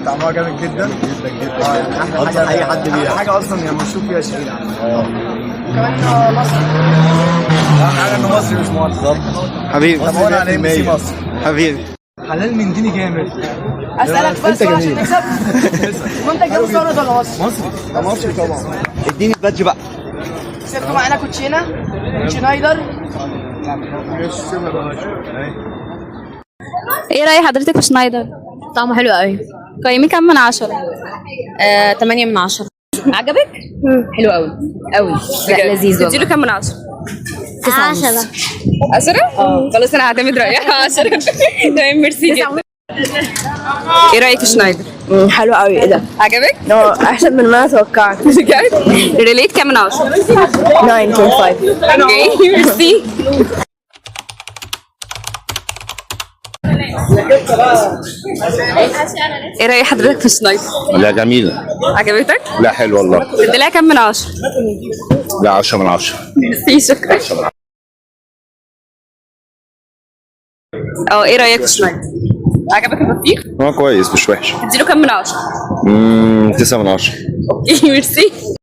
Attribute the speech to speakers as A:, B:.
A: طعمها جامد جدا
B: جدا جدا.
A: يعني احلى حاجه
B: اي حد
A: احلى
B: بيها.
A: حاجه اصلا يعني مشروب فيها شعير كمان مصر اهم حاجه انه مصري مش مصر
B: حبيبي
A: طب هو انا على ام سي مصر
B: حبيبي.
A: حلال من ديني جامد
C: اسالك بس سؤال عشان نكسب. منتج ده مستورد ولا مصري؟
A: مصري طبعا
B: اديني البادج بقى.
C: كسبتوا معانا كوتشينه شنايدر.
D: ايه رأي حضرتك في شنايدر؟
E: طعمه حلو قوي.
D: قيمي كام من 10؟
E: 8 من 10. عجبك؟ حلو قوي قوي. لا لذيذ
D: تديله
E: والله.
D: كام من 10؟
E: 10.
D: 10؟ خلاص انا هعتمد رأيك 10. تمام ميرسي جدا. ايه رأيك في شنايدر؟
C: حلو قوي. ايه ده؟
D: عجبك؟
C: احسن من ما توقعت.
D: بجد؟ ريليت كام من 10؟
C: 9.5.
D: اوكي ميرسي. ايه رأي حضرتك في شنايدر؟
F: لا جميلة.
D: عجبتك؟
F: لا حلو والله.
D: تديلها كام من 10؟
F: لا 10 من 10.
D: ميرسي شكرا. ايه رأيك في شنايدر؟ عجبك البطيخ؟
F: هو كويس مش وحش.
D: تديله كام من 10؟
F: 9 من 10.
D: اوكي ميرسي.